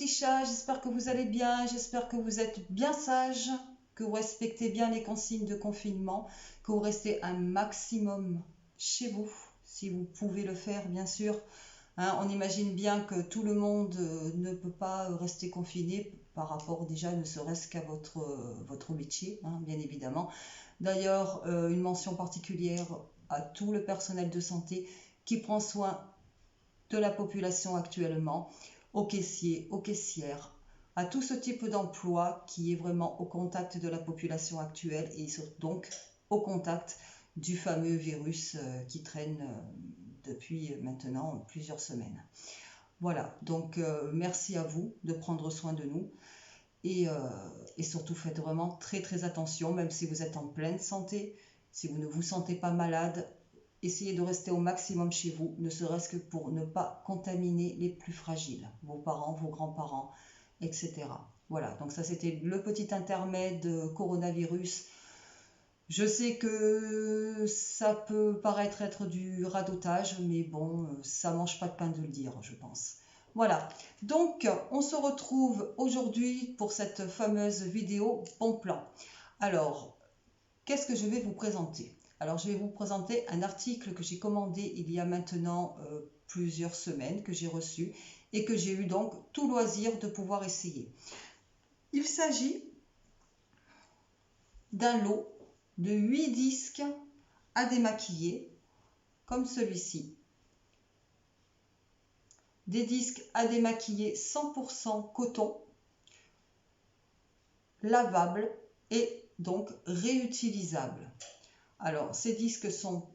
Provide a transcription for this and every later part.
chats, j'espère que vous allez bien, j'espère que vous êtes bien sages, que vous respectez bien les consignes de confinement, que vous restez un maximum chez vous, si vous pouvez le faire bien sûr. Hein, on imagine bien que tout le monde ne peut pas rester confiné par rapport déjà ne serait-ce qu'à votre métier, hein, bien évidemment. D'ailleurs, une mention particulière à tout le personnel de santé qui prend soin de la population actuellement, aux caissiers, aux caissières, à tout ce type d'emploi qui est vraiment au contact de la population actuelle et donc au contact du fameux virus qui traîne depuis maintenant plusieurs semaines. Voilà, donc merci à vous de prendre soin de nous et surtout faites vraiment très très attention, même si vous êtes en pleine santé, si vous ne vous sentez pas malade, essayez de rester au maximum chez vous, ne serait-ce que pour ne pas contaminer les plus fragiles, vos parents, vos grands-parents, etc. Voilà, donc ça c'était le petit intermède coronavirus. Je sais que ça peut paraître être du radotage, mais bon, ça mange pas de pain de le dire, je pense. Voilà, donc on se retrouve aujourd'hui pour cette fameuse vidéo bon plan. Alors, qu'est-ce que je vais vous présenter? Alors, je vais vous présenter un article que j'ai commandé il y a maintenant plusieurs semaines, que j'ai reçu et que j'ai eu donc tout loisir de pouvoir essayer. Il s'agit d'un lot de 8 disques à démaquiller, comme celui-ci. Des disques à démaquiller 100% coton, lavables et donc réutilisables. Alors, ces disques sont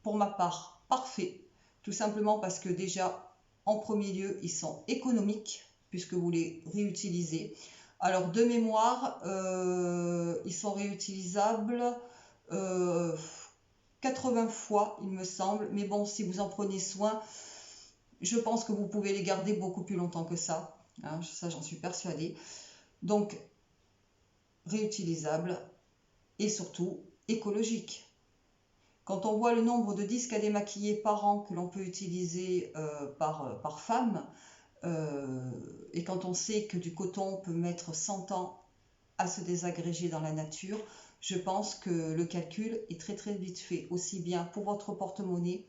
pour ma part parfaits, tout simplement parce que déjà, en premier lieu, ils sont économiques puisque vous les réutilisez. Alors, de mémoire, ils sont réutilisables 80 fois, il me semble. Mais bon, si vous en prenez soin, je pense que vous pouvez les garder beaucoup plus longtemps que ça. Hein, ça, j'en suis persuadée. Donc, réutilisable et surtout écologique. Quand on voit le nombre de disques à démaquiller par an que l'on peut utiliser par femme, et quand on sait que du coton peut mettre 100 ans à se désagréger dans la nature, je pense que le calcul est très très vite fait, aussi bien pour votre porte-monnaie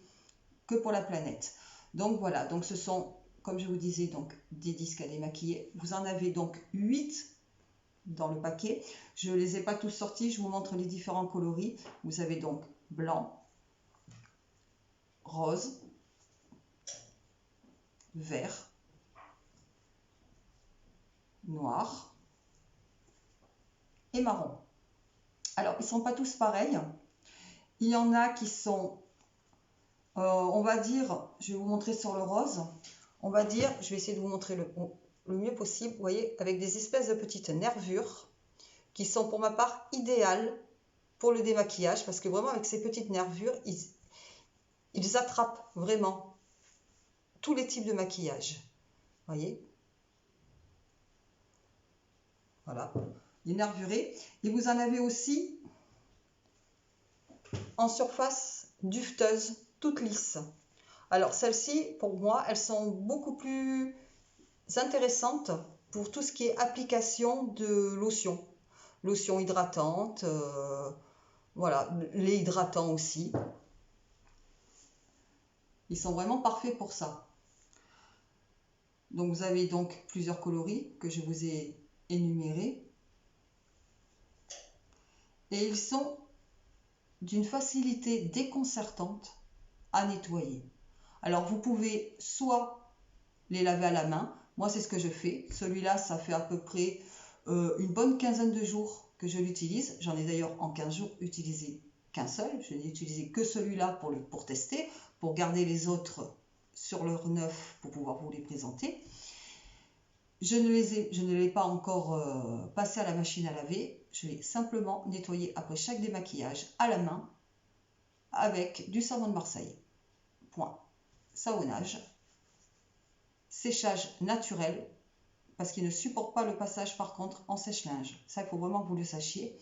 que pour la planète. Donc voilà, donc ce sont, comme je vous disais, donc des disques à démaquiller. Vous en avez donc 8 dans le paquet. Je ne les ai pas tous sortis, je vous montre les différents coloris. Vous avez donc blanc, rose, vert, noir et marron. Alors, ils ne sont pas tous pareils. Il y en a qui sont, on va dire, je vais vous montrer sur le rose, on va dire, je vais essayer de vous montrer le mieux possible, vous voyez, avec des espèces de petites nervures qui sont pour ma part idéales pour le démaquillage, parce que vraiment avec ces petites nervures, ils attrapent vraiment tous les types de maquillage. Vous voyez? Voilà, les nervurés. Et vous en avez aussi en surface duveteuse, toute lisse. Alors celles-ci, pour moi, elles sont beaucoup plus intéressantes pour tout ce qui est application de lotion. Lotion hydratante, voilà, les hydratants aussi. Ils sont vraiment parfaits pour ça. Donc vous avez donc plusieurs coloris que je vous ai énumérés. Et ils sont d'une facilité déconcertante à nettoyer. Alors vous pouvez soit les laver à la main, moi c'est ce que je fais, celui-là ça fait à peu près une bonne quinzaine de jours que je l'utilise, j'en ai d'ailleurs en 15 jours utilisé qu'un seul, je n'ai utilisé que celui-là pour tester, pour garder les autres sur leur neuf pour pouvoir vous les présenter. Je ne l'ai pas encore passé à la machine à laver, je l'ai simplement nettoyé après chaque démaquillage à la main avec du savon de Marseille. Point. Savonnage, séchage naturel, parce qu'il ne supporte pas le passage par contre en sèche-linge. Ça, il faut vraiment que vous le sachiez.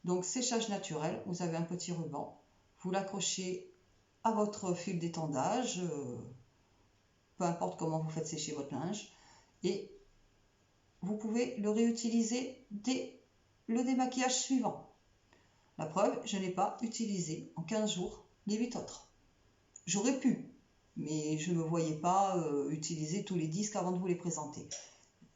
Donc séchage naturel, vous avez un petit ruban, vous l'accrochez à votre fil d'étendage, peu importe comment vous faites sécher votre linge, et vous pouvez le réutiliser dès le démaquillage suivant. La preuve, je n'ai pas utilisé en 15 jours les 8 autres. J'aurais pu, mais je ne me voyais pas utiliser tous les disques avant de vous les présenter.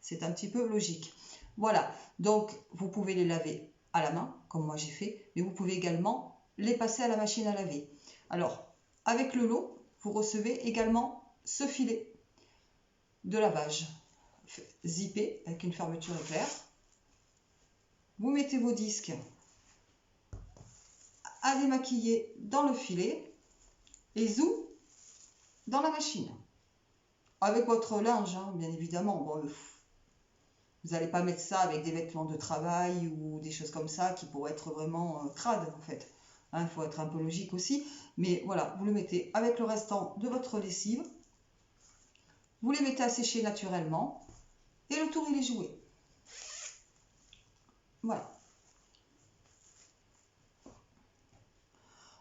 C'est un petit peu logique. Voilà, donc vous pouvez les laver à la main, comme moi j'ai fait, mais vous pouvez également les passer à la machine à laver. Alors, avec le lot, vous recevez également ce filet de lavage zippé avec une fermeture éclair. Vous mettez vos disques à démaquiller dans le filet et zoom dans la machine. Avec votre linge, hein, bien évidemment. Bon, vous n'allez pas mettre ça avec des vêtements de travail ou des choses comme ça qui pourraient être vraiment crades en fait. Il faut être un peu logique aussi. Mais voilà, vous le mettez avec le restant de votre lessive. Vous les mettez à sécher naturellement. Et le tour il est joué. Voilà.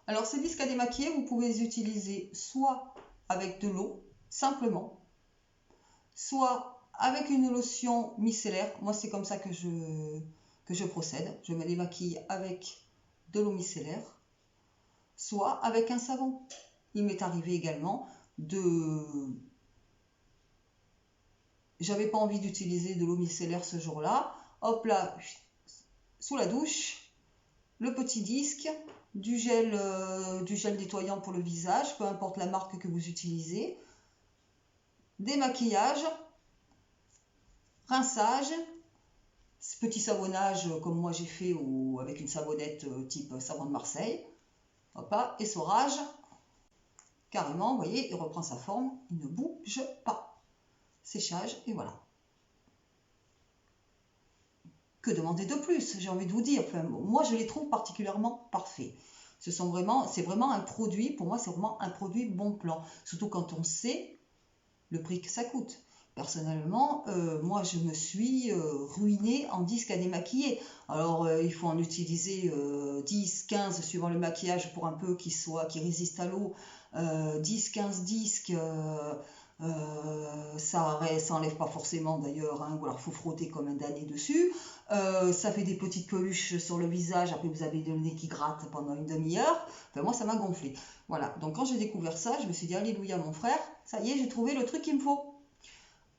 Alors ces disques à démaquiller, vous pouvez les utiliser soit avec de l'eau, simplement, soit avec une lotion micellaire. Moi c'est comme ça que je procède. Je me démaquille avec de l'eau micellaire, soit avec un savon. Il m'est arrivé également j'avais pas envie d'utiliser de l'eau micellaire ce jour-là. Hop là, sous la douche, le petit disque, du gel nettoyant pour le visage, peu importe la marque que vous utilisez, démaquillage, rinçage, petit savonnage comme moi j'ai fait avec une savonnette type savon de Marseille, hop là, essorage, carrément, vous voyez, il reprend sa forme, il ne bouge pas. Séchage, et voilà. Que demander de plus, j'ai envie de vous dire. Enfin, moi, je les trouve particulièrement parfaits. C'est vraiment un produit, pour moi, c'est vraiment un produit bon plan. Surtout quand on sait le prix que ça coûte. Personnellement, moi, je me suis ruinée en disques à démaquiller. Alors, il faut en utiliser 10, 15, suivant le maquillage, pour un peu qui résiste à l'eau. 10, 15 disques... ça enlève pas forcément d'ailleurs, hein, ou alors il faut frotter comme un damné dessus. Ça fait des petites peluches sur le visage, après vous avez le nez qui gratte pendant une demi-heure. Enfin, moi ça m'a gonflé. Voilà, donc quand j'ai découvert ça, je me suis dit alléluia mon frère, ça y est, j'ai trouvé le truc qu'il me faut.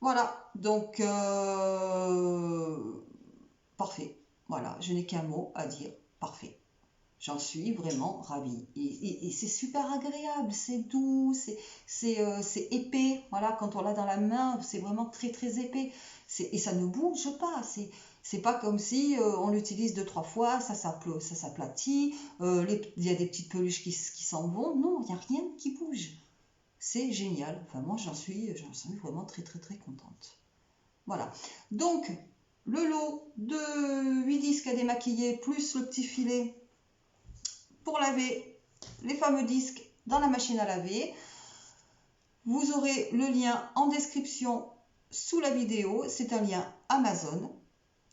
Voilà, donc parfait. Voilà, je n'ai qu'un mot à dire, parfait. J'en suis vraiment ravie. Et c'est super agréable, c'est doux, c'est épais. Voilà, quand on l'a dans la main, c'est vraiment très très épais. Et ça ne bouge pas. C'est pas comme si on l'utilise 2-3 fois, ça s'aplatit, il y a des petites peluches qui s'en vont. Non, il n'y a rien qui bouge. C'est génial. Enfin, moi, j'en suis vraiment très très très contente. Voilà. Donc, le lot de 8 disques à démaquiller, plus le petit filet pour laver les fameux disques dans la machine à laver. Vous aurez le lien en description sous la vidéo. C'est un lien Amazon.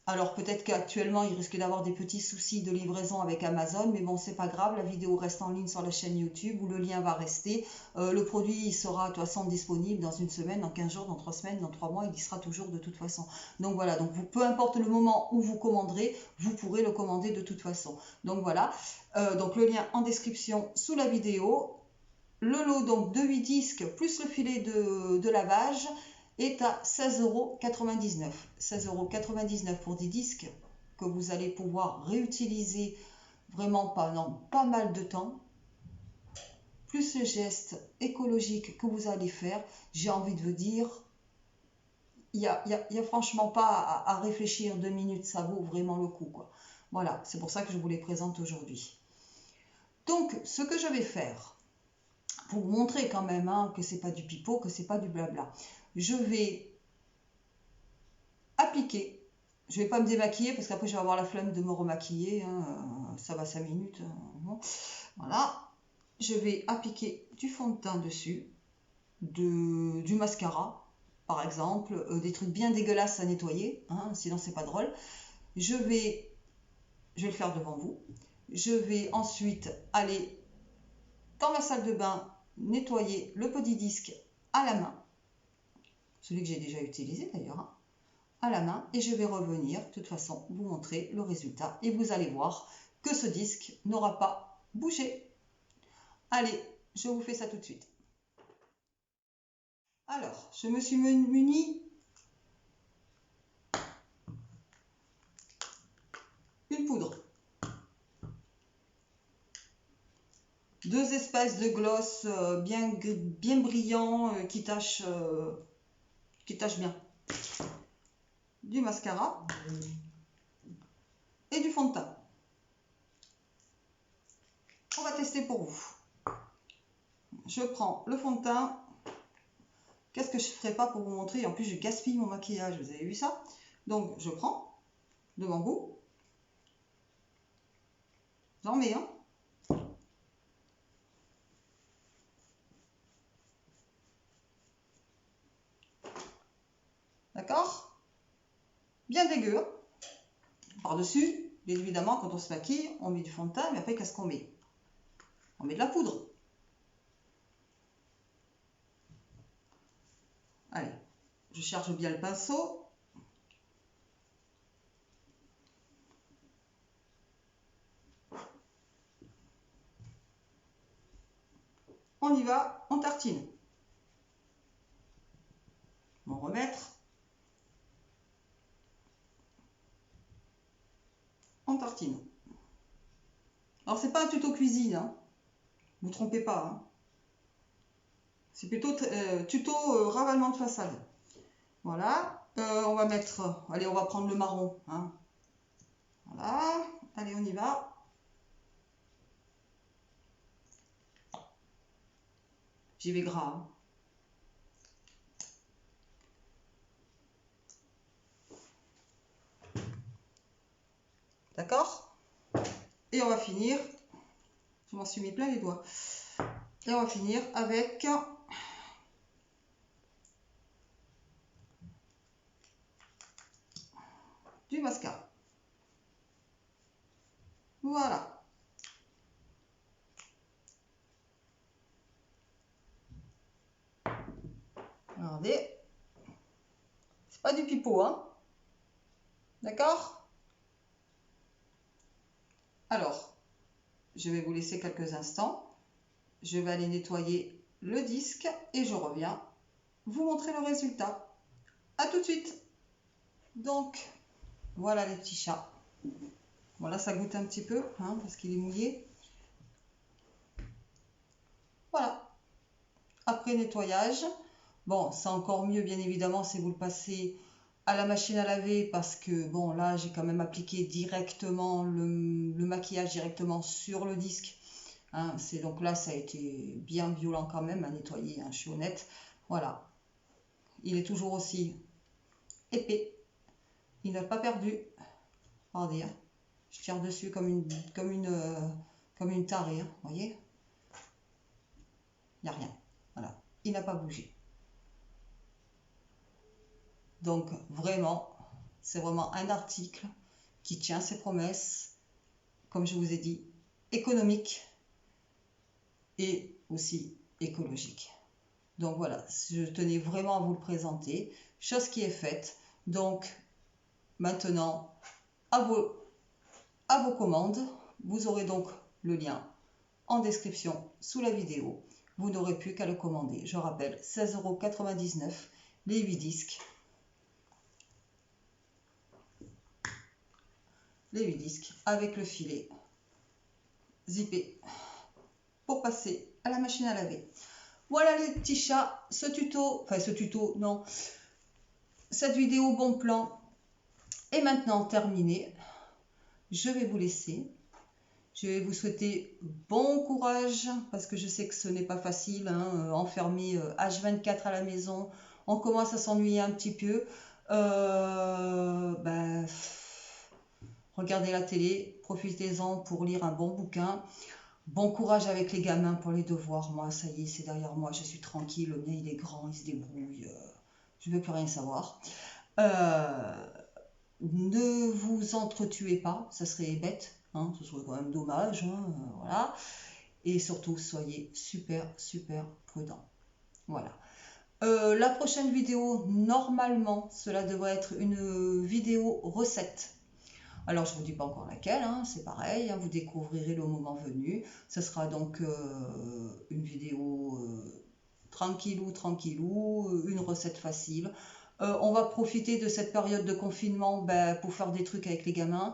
Alors peut-être qu'actuellement il risque d'avoir des petits soucis de livraison avec Amazon, mais bon, c'est pas grave, la vidéo reste en ligne sur la chaîne YouTube où le lien va rester. Le produit il sera de toute façon disponible dans une semaine, dans 15 jours, dans 3 semaines, dans 3 mois, il y sera toujours de toute façon. Donc voilà, donc peu importe le moment où vous commanderez, vous pourrez le commander de toute façon. Donc voilà, donc le lien en description sous la vidéo. Le lot donc de 8 disques plus le filet de lavage est à 16,99 €. 16,99 € pour des disques que vous allez pouvoir réutiliser vraiment pendant pas mal de temps. Plus le geste écologique que vous allez faire, j'ai envie de vous dire, il n'y a franchement pas à réfléchir 2 minutes, ça vaut vraiment le coup, quoi. Voilà, c'est pour ça que je vous les présente aujourd'hui. Donc, ce que je vais faire, pour vous montrer quand même hein, que c'est pas du pipeau, que c'est pas du blabla, je vais appliquer. Je vais pas me démaquiller parce qu'après je vais avoir la flemme de me remaquiller. Hein, ça va 5 minutes. Bon. Voilà. Je vais appliquer du fond de teint dessus, du mascara par exemple, des trucs bien dégueulasses à nettoyer, hein, sinon c'est pas drôle. Je vais le faire devant vous. Je vais ensuite aller dans ma salle de bain nettoyer le petit disque à la main, celui que j'ai déjà utilisé d'ailleurs. Hein. à la main et je vais revenir de toute façon vous montrer le résultat et vous allez voir que ce disque n'aura pas bougé. Allez, je vous fais ça tout de suite. Alors, je me suis muni une poudre, deux espèces de gloss bien brillants qui tâchent bien, du mascara et du fond de teint. On va tester pour vous. Je prends le fond de teint. Qu'est-ce que je ne ferai pas pour vous montrer? En plus, je gaspille mon maquillage, vous avez vu ça? Donc, je prends devant vous. J'en mets un. D'accord? Bien dégueu. Par-dessus, bien évidemment, quand on se maquille, on met du fond de teint, mais après, qu'est-ce qu'on met? On met de la poudre. Allez, je charge bien le pinceau. On y va, on tartine. On va remettre. On tartine. Alors, c'est pas un tuto cuisine, hein. Vous ne trompez pas. Hein. C'est plutôt tuto ravalement de façade. Voilà. On va mettre... allez, on va prendre le marron. Hein. Voilà. Allez, on y va. J'y vais gras. Hein. D'accord? Et on va finir... je m'en suis mis plein les doigts. Et on va finir avec... du mascara. Voilà. Regardez. C'est pas du pipeau, hein. D'accord? Alors, je vais vous laisser quelques instants. Je vais aller nettoyer le disque et je reviens vous montrer le résultat. À tout de suite. Donc, voilà les petits chats. Voilà, ça goûte un petit peu, hein, parce qu'il est mouillé. Voilà. Après nettoyage, bon, c'est encore mieux, bien évidemment, si vous le passez à la machine à laver, parce que, bon, là, j'ai quand même appliqué directement le maquillage directement sur le disque. Hein, donc là, ça a été bien violent quand même à nettoyer, hein, je suis honnête. Voilà. Il est toujours aussi épais. Il n'a pas perdu. Regardez, hein. Je tire dessus comme une tarée, hein, voyez. Il n'y a rien. Voilà. Il n'a pas bougé. Donc vraiment, c'est vraiment un article qui tient ses promesses, comme je vous ai dit, économique et aussi écologique. Donc voilà, je tenais vraiment à vous le présenter, chose qui est faite. Donc maintenant, à vos commandes, vous aurez donc le lien en description sous la vidéo. Vous n'aurez plus qu'à le commander. Je rappelle, 16,99 € les 8 disques. Les 8 disques avec le filet zippé pour passer à la machine à laver. Voilà les petits chats, cette vidéo bon plan est maintenant terminée. Je vais vous laisser. Je vais vous souhaiter bon courage parce que je sais que ce n'est pas facile, hein, enfermé H24 à la maison. On commence à s'ennuyer un petit peu. Regardez la télé, profitez-en pour lire un bon bouquin. Bon courage avec les gamins pour les devoirs. Moi, ça y est, c'est derrière moi, je suis tranquille. Le mien, il est grand, il se débrouille. Je ne veux plus rien savoir. Ne vous entretuez pas, ça serait bête. Hein, ce serait quand même dommage. Hein, voilà. Et surtout, soyez super, super prudents. Voilà. La prochaine vidéo, normalement, cela devrait être une vidéo recette. Alors, je ne vous dis pas encore laquelle, hein, c'est pareil, hein, vous découvrirez le moment venu. Ce sera donc une vidéo tranquillou, une recette facile. On va profiter de cette période de confinement pour faire des trucs avec les gamins.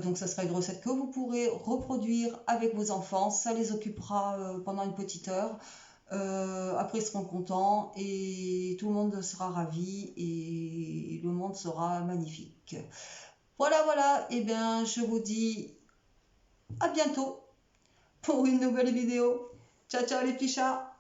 Donc, ça sera une recette que vous pourrez reproduire avec vos enfants. Ça les occupera pendant une petite heure. Après, ils seront contents et tout le monde sera ravi et le monde sera magnifique. Voilà, et bien je vous dis à bientôt pour une nouvelle vidéo. Ciao, ciao les petits chats!